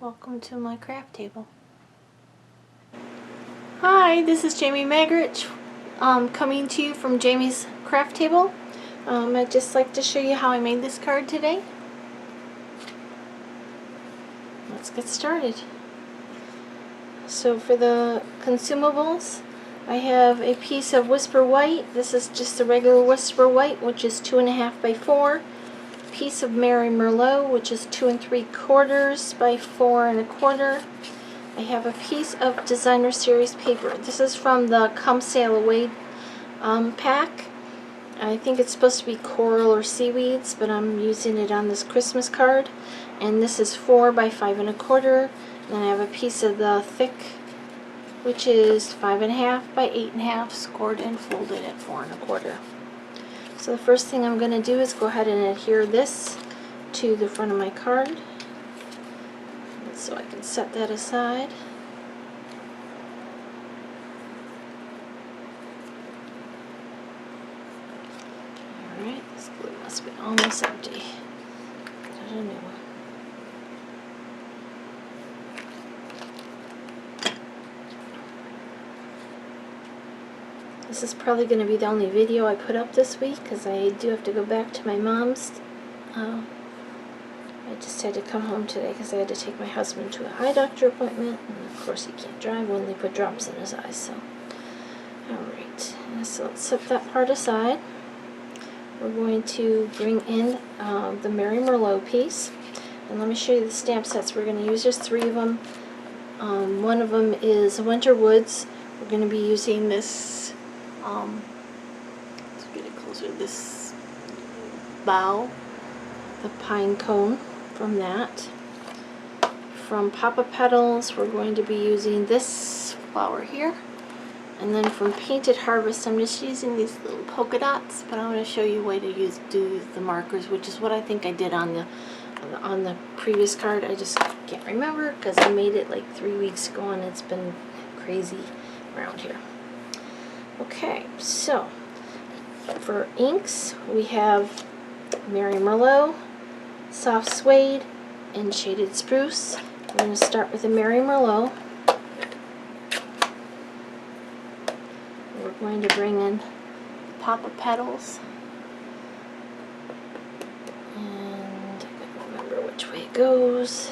Welcome to my craft table. Hi, this is Jamie Magrich, coming to you from Jamie's craft table. I'd just like to show you how I made this card today. Let's get started. So for the consumables, I have a piece of Whisper White. This is just a regular Whisper White, which is 2.5 by 4. Piece of Mary Merlot, which is 2 3/4 by 4 1/4. I have a piece of Designer Series paper. This is from the Come Sail Away pack. I think it's supposed to be coral or seaweeds, but I'm using it on this Christmas card. And this is 4 by 5 1/4. And I have a piece of the thick, which is 5 1/2 by 8 1/2, scored and folded at 4 1/4. So the first thing I'm going to do is go ahead and adhere this to the front of my card, so I can set that aside. Alright, this glue must be almost empty. Get a new one. This is probably going to be the only video I put up this week because I do have to go back to my mom's. I just had to come home today because I had to take my husband to a eye doctor appointment, and of course he can't drive when they put drops in his eyes. So, alright, so let's set that part aside. We're going to bring in the Mary Merlot piece, and let me show you the stamp sets we're going to use. There's 3 of them. One of them is Winter Woods. We're going to be using this. Let's get it closer. This bough, the pine cone from that. From Papa Petals, we're going to be using this flower here. And then from Painted Harvest, I'm just using these little polka dots, but I'm going to show you a way to do the markers, which is what I think I did on the previous card. I just can't remember because I made it like 3 weeks ago and it's been crazy around here. Okay, so for inks, we have Mary Merlot, Soft Suede, and Shaded Spruce. We're going to start with the Mary Merlot. We're going to bring in Papa Petals. And I can't remember which way it goes.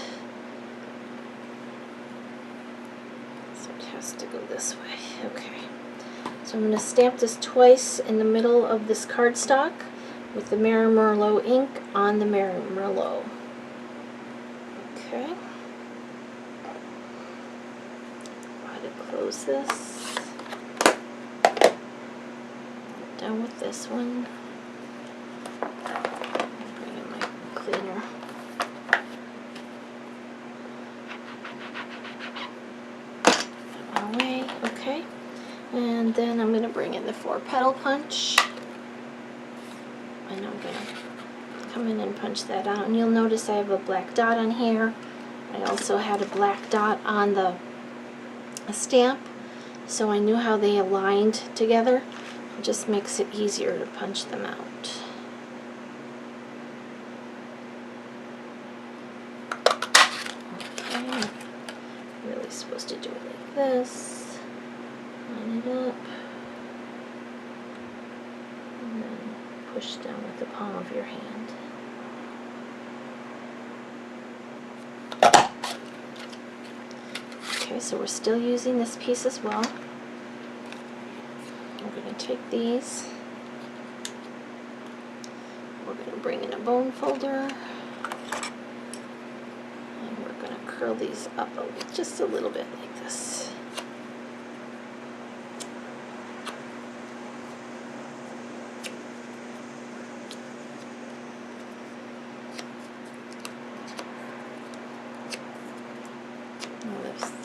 So it has to go this way. Okay. So I'm going to stamp this twice in the middle of this cardstock with the Mary Merlot ink on the Mary Merlot. Okay. Try to close this. Done with this one. Bring in my cleaner. Put it away. Okay. And then I'm going to bring in the 4-petal punch, and I'm going to come in and punch that out. And you'll notice I have a black dot on here. I also had a black dot on the stamp, so I knew how they aligned together. It just makes it easier to punch them out. Okay, really supposed to do it like this. Line it up, and then push down with the palm of your hand. Okay, so we're still using this piece as well. We're going to take these, we're going to bring in a bone folder, and we're going to curl these up just a little bit like this.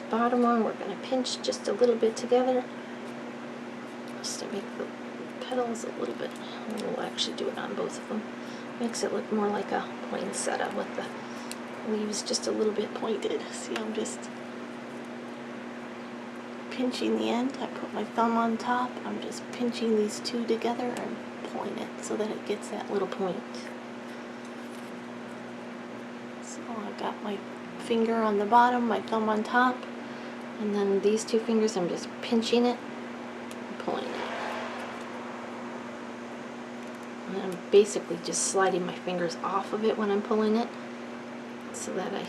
Bottom one, we're going to pinch just a little bit together just to make the petals a little bit. We'll actually do it on both of them. Makes it look more like a poinsettia with the leaves just a little bit pointed. See, I'm just pinching the end. I put my thumb on top. I'm just pinching these two together and pulling it so that it gets that little point. So I got my finger on the bottom, my thumb on top, and then these two fingers I'm just pinching it and pulling it. And I'm basically just sliding my fingers off of it when I'm pulling it so that I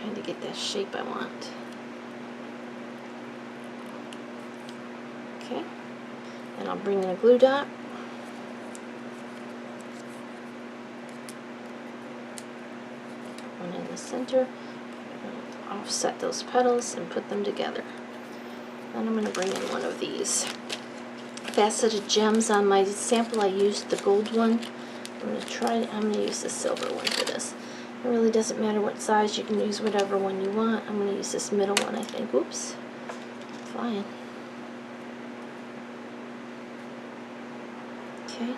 kind of get that shape I want. Okay, and I'll bring in a glue dot. One in the center. Offset those petals and put them together. Then I'm going to bring in one of these faceted gems. On my sample I used the gold one. I'm going to use the silver one for this. It really doesn't matter what size, you can use whatever one you want. I'm going to use this middle one, I think. Oops, flying. Okay.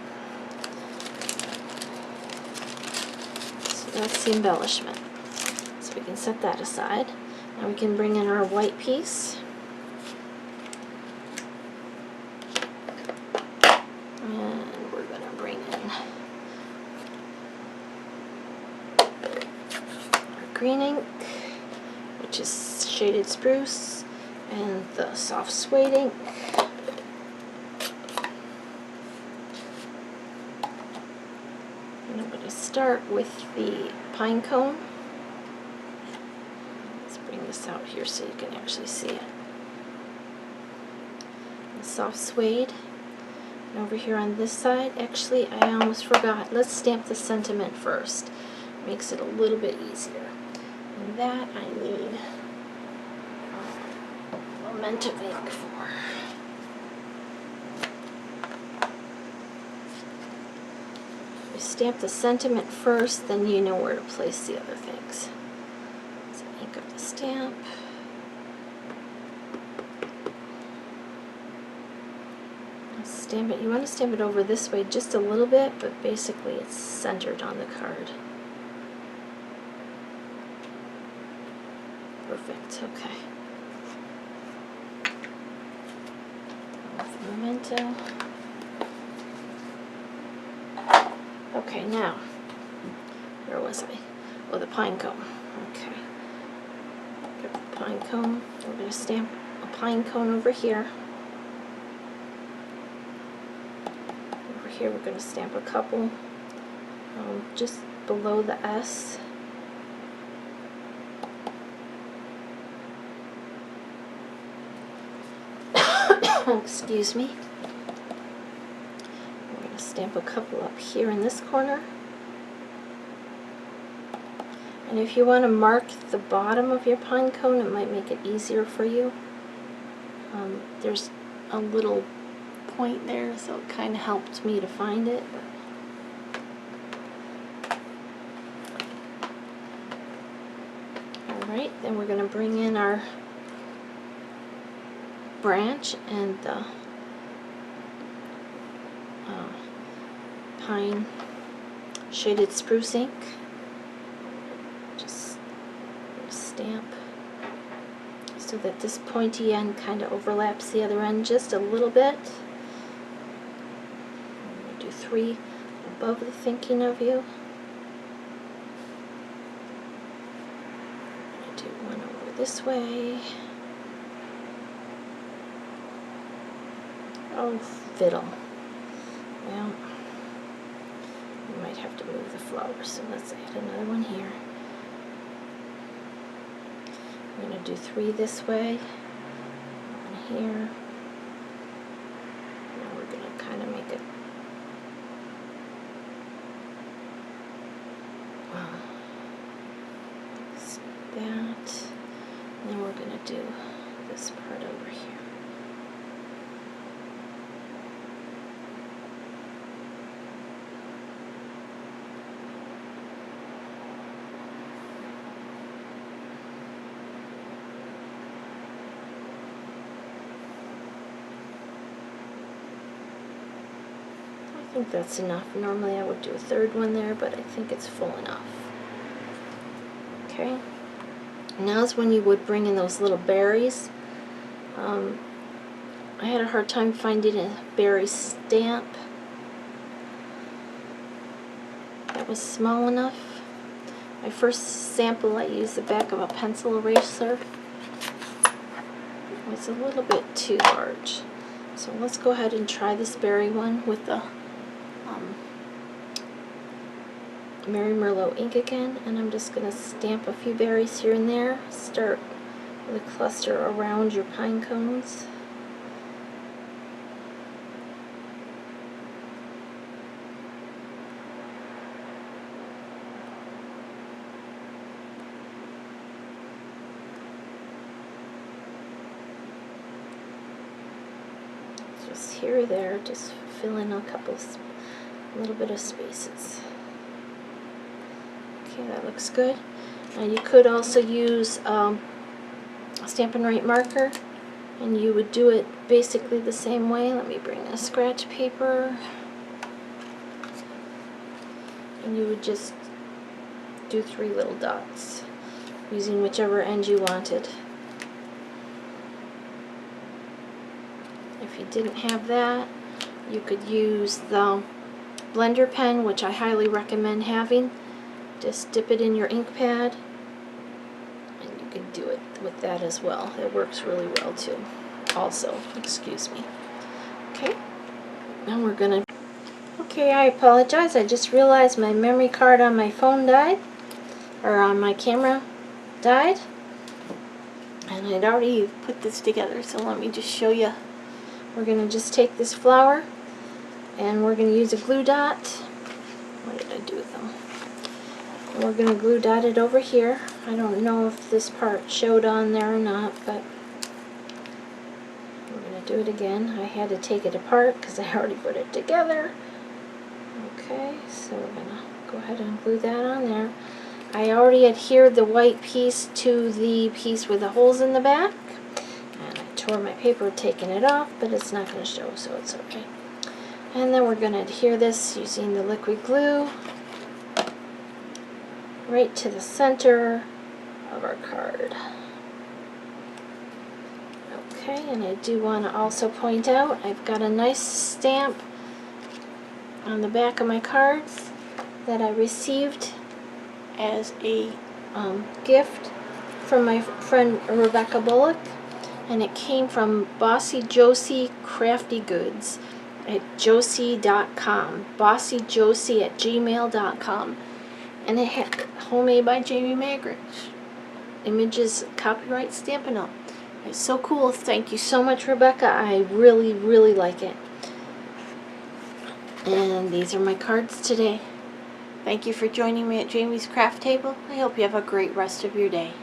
So that's the embellishment. So we can set that aside. Now we can bring in our white piece. And we're going to bring in our green ink, which is shaded spruce, and the soft suede ink. And I'm going to start with the pine cone. Let's bring this out here so you can actually see it. The soft suede. And over here on this side, actually I almost forgot. Let's stamp the sentiment first. Makes it a little bit easier. And that I need memento ink for. You stamp the sentiment first, then you know where to place the other things. So ink up the stamp. Stamp it. You want to stamp it over this way just a little bit, but basically it's centered on the card. Perfect. Okay. Memento. Okay, now, where was I? Oh, the pine cone. Okay. Get the pine cone. We're going to stamp a pine cone over here. Over here we're going to stamp a couple just below the S. Excuse me. We're going to stamp a couple up here in this corner. And if you want to mark the bottom of your pine cone, it might make it easier for you. There's a little point there, so it kind of helped me to find it. Alright, then we're going to bring in our branch and the pine shaded spruce ink. Just stamp so that this pointy end kind of overlaps the other end just a little bit. I'm going to do 3 above the thinking of you. I'm going to do 1 over this way. Oh, fiddle. Well, we might have to move the flowers, so let's add another one here. I'm going to do 3 this way, 1 here. Now we're going to kind of make it that. And then we're going to do this part over here. I think that's enough. Normally I would do a 3rd one there, but I think it's full enough. Okay. Now's when you would bring in those little berries. I had a hard time finding a berry stamp that was small enough. My first sample, I used the back of a pencil eraser. It was a little bit too large. So let's go ahead and try this berry one with the Mary Merlot ink again, and I'm just going to stamp a few berries here and there. Start with a cluster around your pine cones. Just here or there, just fill in a little bit of spaces. Okay, that looks good. Now you could also use a Stampin' Right marker, and you would do it basically the same way. Let me bring a scratch paper, and you would just do 3 little dots using whichever end you wanted. If you didn't have that, you could use the blender pen, which I highly recommend having. Just dip it in your ink pad, and you can do it with that as well. It works really well too. Also, excuse me. Okay, now we're gonna. Okay, I apologize. I just realized my memory card on my phone died, or on my camera died, and I'd already put this together. So let me just show you. We're gonna just take this flower, and we're gonna use a glue dot. What did I do with them? We're going to glue dot it over here. I don't know if this part showed on there or not, but we're going to do it again. I had to take it apart because I already put it together. Okay, so we're going to go ahead and glue that on there. I already adhered the white piece to the piece with the holes in the back, and I tore my paper taking it off, but it's not going to show, so it's okay. And then we're going to adhere this using the liquid glue right to the center of our card. Okay, and I do want to also point out I've got a nice stamp on the back of my cards that I received as a gift from my friend Rebecca Bullock, and it came from Bossy Josie Crafty Goods at josie.com, bossyjosie@gmail.com. And it had homemade by Jamie Magritte. Images, copyright Stampin' Up. It's so cool. Thank you so much, Rebecca. I really, really like it. And these are my cards today. Thank you for joining me at Jamie's Craft Table. I hope you have a great rest of your day.